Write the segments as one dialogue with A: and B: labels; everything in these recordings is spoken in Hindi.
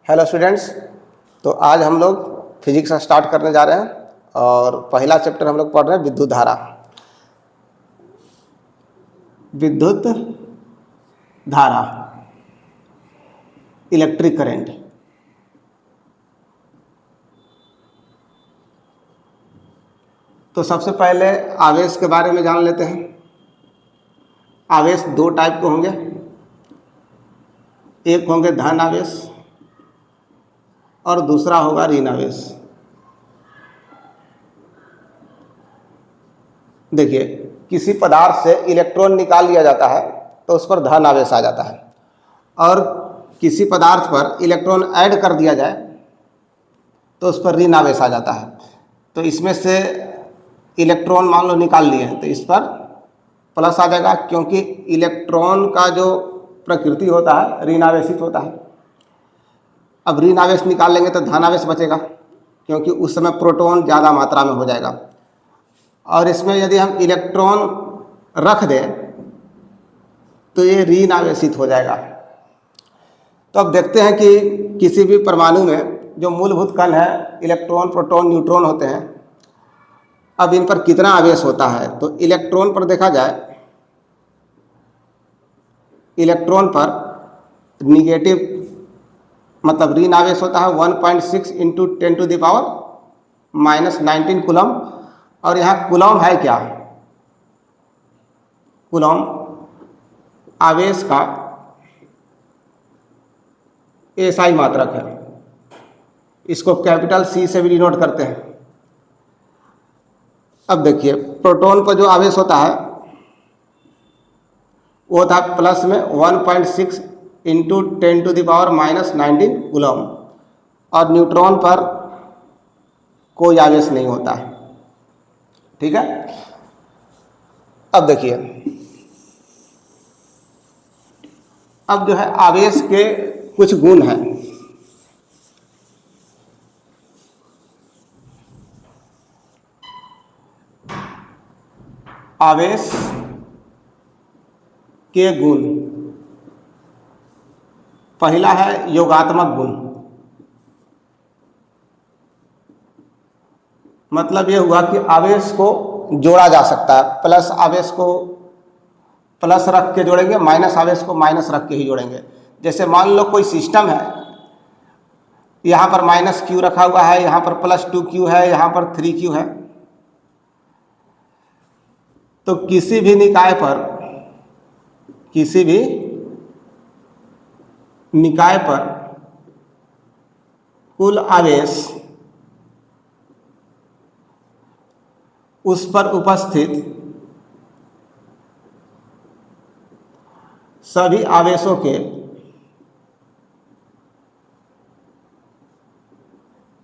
A: Hello students. तो आज हम लोग फिजिक्स स्टार्ट करने जा रहे हैं और पहला चैप्टर हम लोग पढ़ रहे हैं विद्युत धारा। विद्युत धारा, इलेक्ट्रिक करंट। तो सबसे पहले आवेश के बारे में जान लेते हैं। आवेश दो टाइप के होंगे, एक होंगे धन आवेश और दूसरा होगा ऋण आवेश। देखिए, किसी पदार्थ से इलेक्ट्रॉन निकाल लिया जाता है तो उस पर धन आवेश आ जाता है, और किसी पदार्थ पर इलेक्ट्रॉन ऐड कर दिया जाए तो उस पर ऋण आवेश आ जाता है। तो इसमें से इलेक्ट्रॉन मान लो निकाल लिए तो इस पर प्लस आ जाएगा, क्योंकि इलेक्ट्रॉन का जो प्रकृति होता है ऋण आवेशित होता है। अब ऋण आवेश निकाल लेंगे तो धन आवेश बचेगा, क्योंकि उस समय प्रोटॉन ज़्यादा मात्रा में हो जाएगा। और इसमें यदि हम इलेक्ट्रॉन रख दें तो ये ऋण आवेशित हो जाएगा। तो अब देखते हैं कि किसी भी परमाणु में जो मूलभूत कण है, इलेक्ट्रॉन, प्रोटॉन, न्यूट्रॉन होते हैं, अब इन पर कितना आवेश होता है। तो इलेक्ट्रॉन पर देखा जाए, इलेक्ट्रॉन पर निगेटिव मतलब ऋण आवेश होता है 1.6 इंटू 10⁻⁻19 कूलम। और यहाँ कूलम है क्या? कूलम आवेश का एसआई मात्रक है। इसको कैपिटल सी से भी डिनोट करते हैं। अब देखिए, प्रोटॉन पर जो आवेश होता है वो था प्लस में 1.6 इंटू 10⁻⁻19 कूलम, और न्यूट्रॉन पर कोई आवेश नहीं होता है। ठीक है। अब देखिए, अब जो है आवेश के कुछ गुण हैं। आवेश के गुण, पहला है योगात्मक गुण। मतलब यह हुआ कि आवेश को जोड़ा जा सकता है। प्लस आवेश को प्लस रख के जोड़ेंगे, माइनस आवेश को माइनस रख के ही जोड़ेंगे। जैसे मान लो कोई सिस्टम है, यहाँ पर -q रखा हुआ है, यहाँ पर +2q है, यहाँ पर 3q है। तो किसी भी निकाय पर कुल आवेश उस पर उपस्थित सभी आवेशों के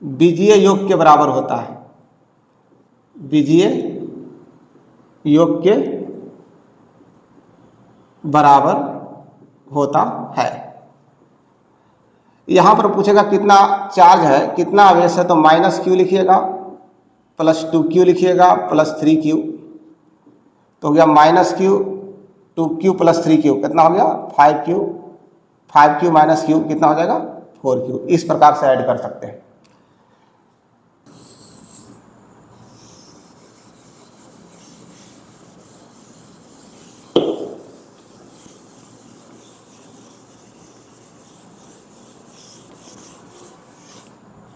A: बीजीय योग के बराबर होता है। बीजीय योग के बराबर होता है। यहाँ पर पूछेगा कितना चार्ज है, कितना आवेश है, तो -q लिखिएगा, +2q लिखिएगा, +3q। तो हो गया -q, 2q + 3q कितना हो गया 5q, 5q - q कितना हो जाएगा 4q। इस प्रकार से ऐड कर सकते हैं।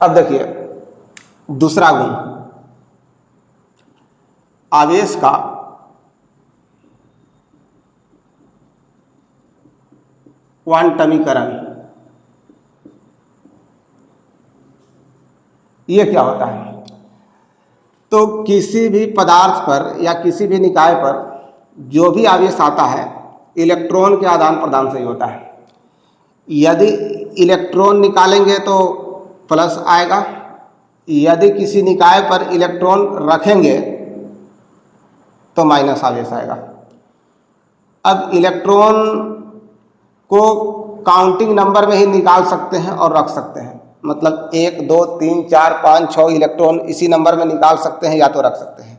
A: अब देखिए दूसरा गुण, आवेश का क्वांटमीकरण। ये क्या होता है? तो किसी भी पदार्थ पर या किसी भी निकाय पर जो भी आवेश आता है इलेक्ट्रॉन के आदान प्रदान से ही होता है। यदि इलेक्ट्रॉन निकालेंगे तो प्लस आएगा, यदि किसी निकाय पर इलेक्ट्रॉन रखेंगे तो माइनस आवेश आएगा। अब इलेक्ट्रॉन को काउंटिंग नंबर में ही निकाल सकते हैं और रख सकते हैं। मतलब 1 2 3 4 5 6 इलेक्ट्रॉन इसी नंबर में निकाल सकते हैं या तो रख सकते हैं।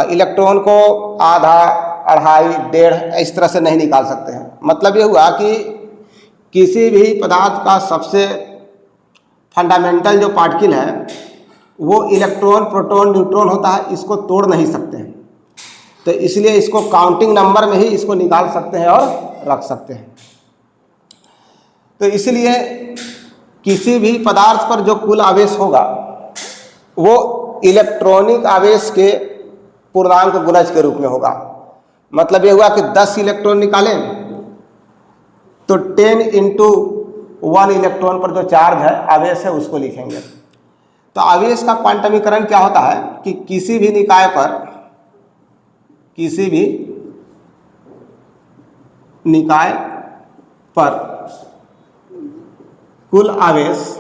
A: इलेक्ट्रॉन को आधा, अढ़ाई, 1.5 इस तरह से नहीं निकाल सकते हैं। मतलब ये हुआ कि किसी भी पदार्थ का सबसे फंडामेंटल जो पार्टिकल है वो इलेक्ट्रॉन प्रोटॉन न्यूट्रॉन होता है, इसको तोड़ नहीं सकते हैं, तो इसलिए इसको काउंटिंग नंबर में ही इसको निकाल सकते हैं और रख सकते हैं। तो इसलिए किसी भी पदार्थ पर जो कुल आवेश होगा वो इलेक्ट्रॉनिक आवेश के पूर्णांक गुणज के रूप में होगा। मतलब ये हुआ कि 10 इलेक्ट्रॉन निकालें तो 10 इंटू 1 इलेक्ट्रॉन पर जो चार्ज है, आवेश है, उसको लिखेंगे। तो आवेश का क्वांटमीकरण क्या होता है कि किसी भी निकाय पर, किसी भी निकाय पर कुल आवेश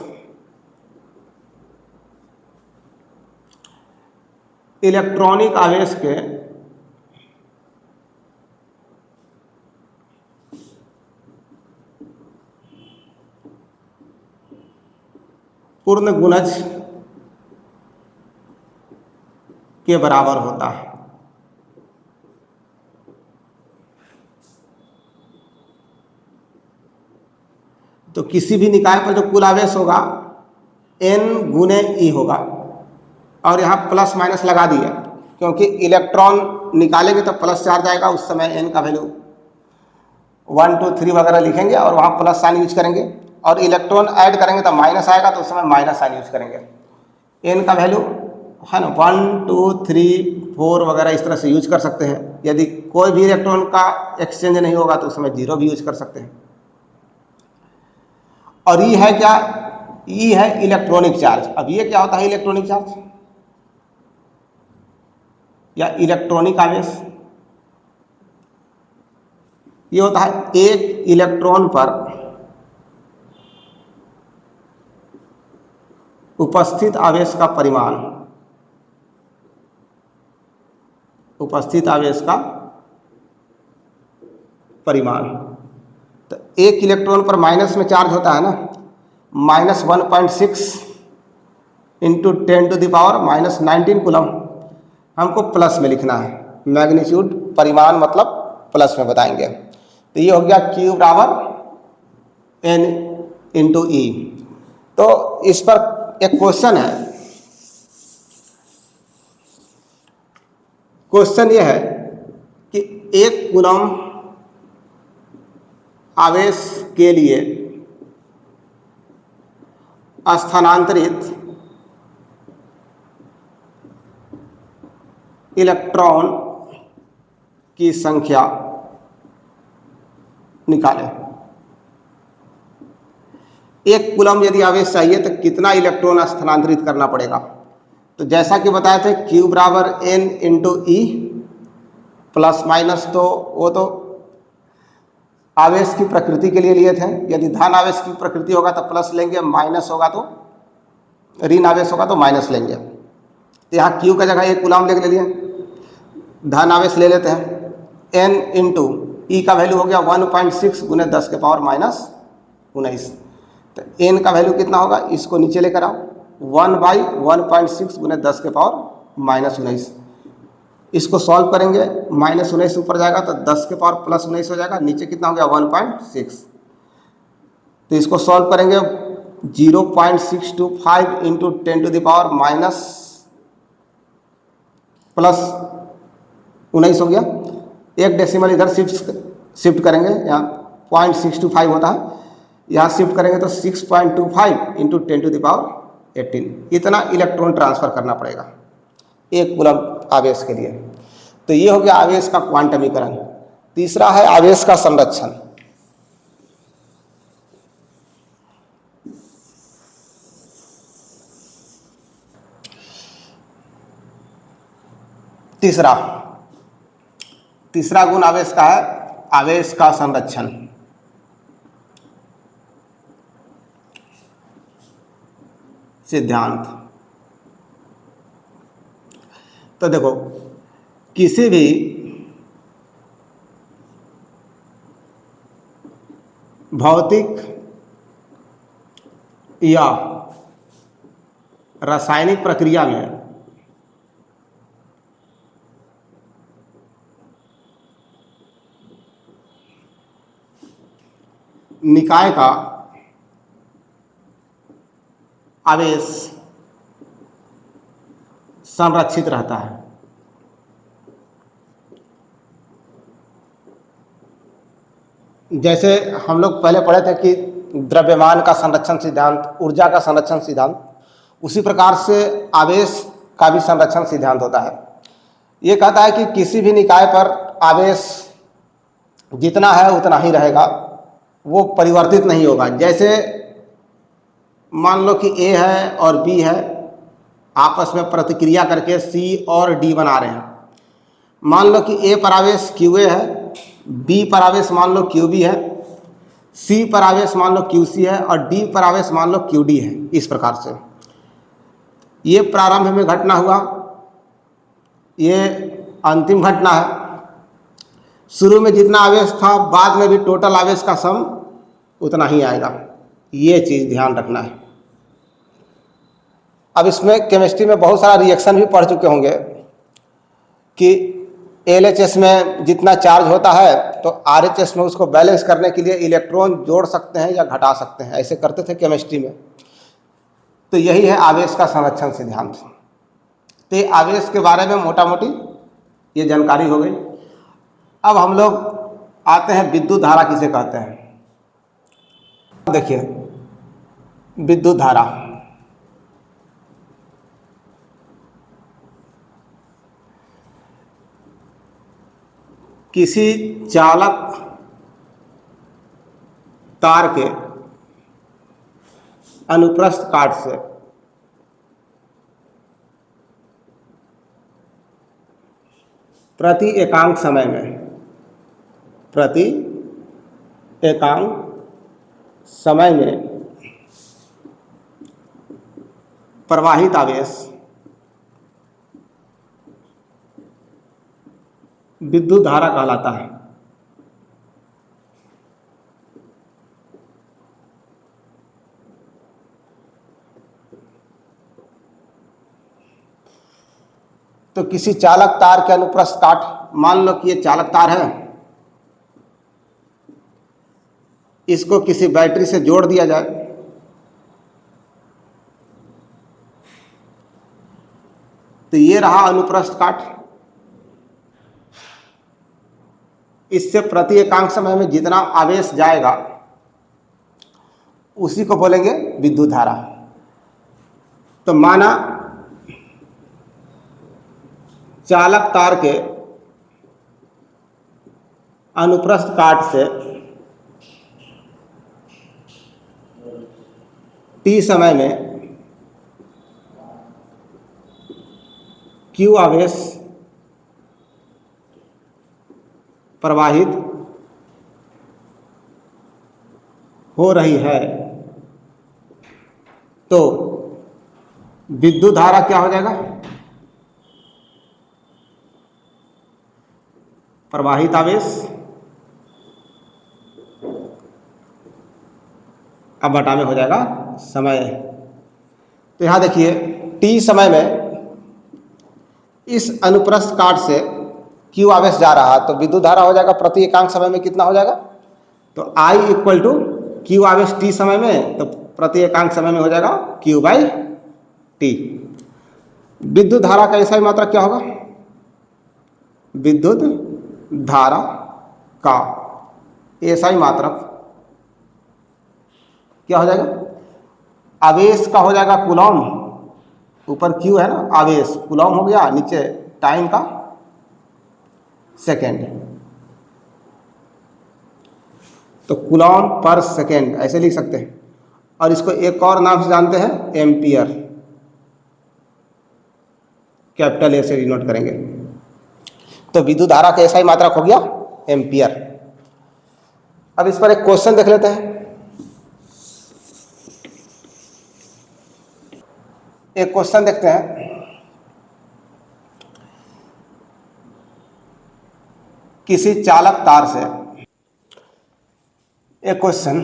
A: इलेक्ट्रॉनिक आवेश के पूर्ण गुणज के बराबर होता है। तो किसी भी निकाय पर जो कुल आवेश होगा n गुने ई होगा, और यहाँ प्लस माइनस लगा दिए क्योंकि इलेक्ट्रॉन निकालेंगे तो प्लस चार्ज आएगा, उस समय n का वैल्यू 1 2 3 वगैरह लिखेंगे और वहाँ प्लस साइन यूज करेंगे, और इलेक्ट्रॉन ऐड करेंगे तो माइनस आएगा, तो उस समय माइनस साइन यूज करेंगे। n का वैल्यू है ना 1 2 3 4 वगैरह इस तरह से यूज कर सकते हैं। यदि कोई भी इलेक्ट्रॉन का एक्सचेंज नहीं होगा तो उसमें 0 भी यूज कर सकते हैं। और ई है क्या? ई है इलेक्ट्रॉनिक चार्ज। अब ये क्या होता है इलेक्ट्रॉनिक चार्ज या इलेक्ट्रॉनिक आवेश? ये होता है एक इलेक्ट्रॉन पर उपस्थित आवेश का परिमाण, उपस्थित आवेश का परिमाण। तो एक इलेक्ट्रॉन पर माइनस में चार्ज होता है ना, -1.6 इंटू 10⁻⁻19 कूलम। हमको प्लस में लिखना है, मैग्नीट्यूड परिमाण मतलब प्लस में बताएंगे। तो ये हो गया Q बराबर N इंटू ई। तो इस पर एक क्वेश्चन है, क्वेश्चन ये है कि 1 कूलम आवेश के लिए स्थानांतरित इलेक्ट्रॉन की संख्या निकालें। 1 कूलम यदि आवेश चाहिए तो कितना इलेक्ट्रॉन स्थानांतरित करना पड़ेगा? तो जैसा कि बताए थे Q बराबर N इंटू ई, प्लस माइनस तो वो तो आवेश की प्रकृति के लिए लिए थे। यदि धन आवेश की प्रकृति होगा तो प्लस लेंगे, माइनस होगा तो ऋण आवेश होगा तो माइनस लेंगे। तो यहाँ Q का जगह 1 कूलम ले लिए, धन आवेश ले लेते हैं। N इंटू ई का वैल्यू हो गया 1.6 गुने 10⁻⁻19। तो N का वैल्यू कितना होगा, इसको नीचे लेकर आओ, 1/1.6 गुने 10⁻⁻19। इसको सॉल्व करेंगे, -19 ऊपर जाएगा तो 10⁻+19 हो जाएगा, नीचे कितना हो गया 1.6। तो इसको सॉल्व करेंगे 0.625 इंटू 10⁻+19 हो गया। एक डेसिमल इधर शिफ्ट करेंगे, यहाँ 0.625 होता है, यहाँ शिफ्ट करेंगे तो 6.25 इंटू 10⁻18। इतना इलेक्ट्रॉन ट्रांसफर करना पड़ेगा 1 कूलम आवेश के लिए। तो ये हो गया आवेश का क्वांटमीकरण। तीसरा है आवेश का संरक्षण। तीसरा गुण आवेश का है आवेश का संरक्षण। सिद्धांत। तो देखो, किसी भी भौतिक या रासायनिक प्रक्रिया में निकाय का आवेश संरक्षित रहता है। जैसे हम लोग पहले पढ़े थे कि द्रव्यमान का संरक्षण सिद्धांत, ऊर्जा का संरक्षण सिद्धांत, उसी प्रकार से आवेश का भी संरक्षण सिद्धांत होता है। ये कहता है कि किसी भी निकाय पर आवेश जितना है उतना ही रहेगा, वो परिवर्तित नहीं होगा। जैसे मान लो कि ए है और बी है, आपस में प्रतिक्रिया करके सी और डी बना रहे हैं। मान लो कि ए पर आवेश क्यू ए है, बी पर आवेश मान लो क्यू बी है, सी पर आवेश मान लो क्यू सी है और डी पर आवेश मान लो क्यू डी है। इस प्रकार से ये प्रारंभ में घटना हुआ, ये अंतिम घटना है। शुरू में जितना आवेश था बाद में भी टोटल आवेश का सम उतना ही आएगा। ये चीज़ ध्यान रखना है। अब इसमें केमिस्ट्री में बहुत सारा रिएक्शन भी पढ़ चुके होंगे कि एलएचएस में जितना चार्ज होता है तो आरएचएस में उसको बैलेंस करने के लिए इलेक्ट्रॉन जोड़ सकते हैं या घटा सकते हैं, ऐसे करते थे केमिस्ट्री में। तो यही है आवेश का संरक्षण सिद्धांत। तो ये आवेश के बारे में मोटा मोटी ये जानकारी हो गई। अब हम लोग आते हैं विद्युत धारा किसे कहते हैं। देखिए विद्युत धारा, किसी चालक तार के अनुप्रस्थ काट से प्रति एकांक समय में प्रवाहित आवेश विद्युत धारा कहलाता है। तो किसी चालक तार के अनुप्रस्थ काट, मान लो कि ये चालक तार है, इसको किसी बैटरी से जोड़ दिया जाए, तो ये रहा अनुप्रस्थ काट। इससे प्रति एकांक समय में जितना आवेश जाएगा उसी को बोलेंगे विद्युत धारा। तो माना चालक तार के अनुप्रस्थ काट से टी समय में क्यू आवेश प्रवाहित हो रही है, तो विद्युत धारा क्या हो जाएगा? प्रवाहित आवेश अब बटा में हो जाएगा समय। तो यहां देखिए टी समय में इस अनुप्रस्थ काट से क्यू आवेश जा रहा है, तो विद्युत धारा हो जाएगा प्रति एकांक समय में कितना हो जाएगा? तो आई इक्वल टू क्यू आवेश टी समय में, तो प्रति एकांक समय में हो जाएगा क्यू बाई टी। विद्युत धारा का ऐसा ही मात्रक क्या होगा? विद्युत धारा का ऐसा ही मात्रक क्या हो जाएगा? आवेश का हो जाएगा कूलॉम, ऊपर क्यू है ना, आवेश कूलॉम हो गया, नीचे टाइम का सेकेंड, तो कूलॉम पर सेकेंड ऐसे लिख सकते हैं। और इसको एक और नाम से जानते हैं एम्पियर, कैपिटल ए से डिनोट करेंगे। तो विद्युत धारा का ऐसा ही मात्रक हो गया एम्पियर। अब इस पर एक क्वेश्चन देख लेते हैं। एक क्वेश्चन देखते हैं। किसी चालक तार से, एक क्वेश्चन,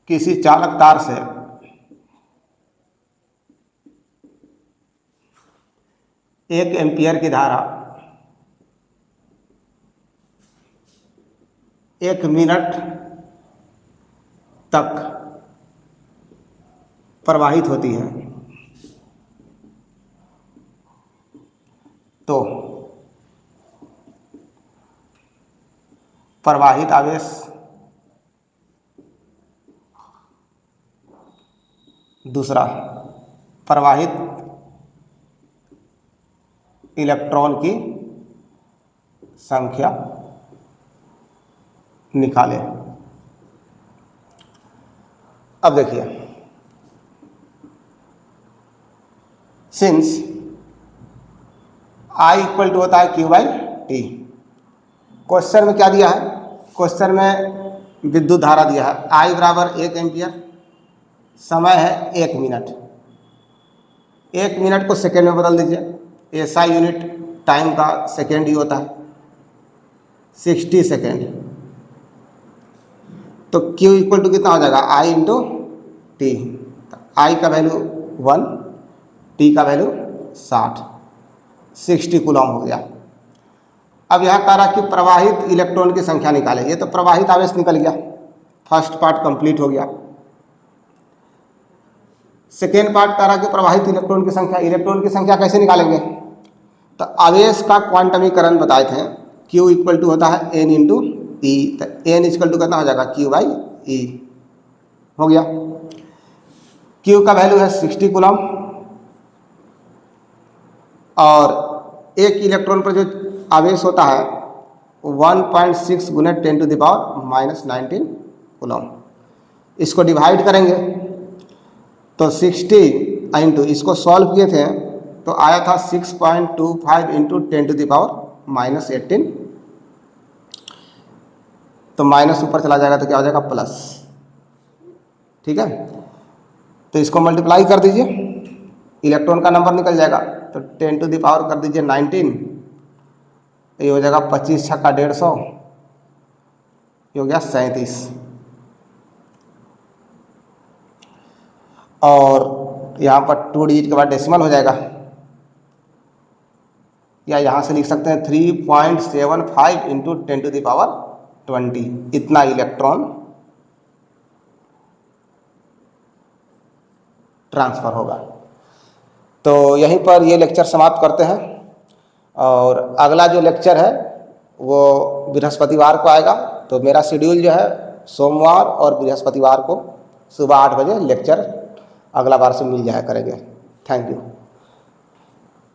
A: किसी चालक तार से एक एम्पियर की धारा 1 मिनट तक प्रवाहित होती है तो प्रवाहित आवेश दूसरा प्रवाहित इलेक्ट्रॉन की संख्या निकालें। अब देखिए, सिंस I इक्वल टू होता है Q बाई टी, क्वेश्चन में क्या दिया है, क्वेश्चन में विद्युत धारा दिया है I बराबर 1 एम्पियर, समय है 1 मिनट, 1 मिनट को सेकेंड में बदल दीजिए, SI यूनिट टाइम का सेकेंड ही होता है 60 सेकेंड, तो Q इक्वल टू कितना हो जाएगा I इंटू टी, I का वैल्यू 1, T का वैल्यू 60 कूलम हो गया। अब यहाँ कह रहा कि प्रवाहित इलेक्ट्रॉन की संख्या निकाले, ये तो प्रवाहित आवेश निकल गया, फर्स्ट पार्ट कंप्लीट हो गया। सेकेंड पार्ट कह रहा कि प्रवाहित इलेक्ट्रॉन की संख्या, इलेक्ट्रॉन की संख्या कैसे निकालेंगे, तो आवेश का क्वांटमीकरण बताए थे, Q इक्वल टू होता है N इंटू ई, तो N इक्वल टू कितना हो जाएगा Q बाई ई हो गया। Q का वैल्यू है 60 कूलम और एक इलेक्ट्रॉन पर जो आवेश होता है 1.6 गुना 10 टू द पावर -19 कूलम। इसको डिवाइड करेंगे तो 60 इंटू, इसको सॉल्व किए थे तो आया था 6.25 इंटू 10 टू द पावर -18, तो माइनस ऊपर चला जाएगा तो क्या हो जाएगा प्लस, ठीक है। तो इसको मल्टीप्लाई कर दीजिए, इलेक्ट्रॉन का नंबर निकल जाएगा, तो 10 टू द पावर कर दीजिए 19, ये हो जाएगा 25 छक्का 150, ये हो गया 37, और यहाँ पर 2 डिजिट के बाद डेसिमल हो जाएगा, या यहाँ से लिख सकते हैं 3.75 इंटू 10 टू द पावर 20, इतना इलेक्ट्रॉन ट्रांसफर होगा। तो यहीं पर ये लेक्चर समाप्त करते हैं, और अगला जो लेक्चर है वो बृहस्पतिवार को आएगा। तो मेरा शेड्यूल जो है सोमवार और बृहस्पतिवार को सुबह 8 बजे लेक्चर अगला बार से मिल जाया करेंगे। Thank you.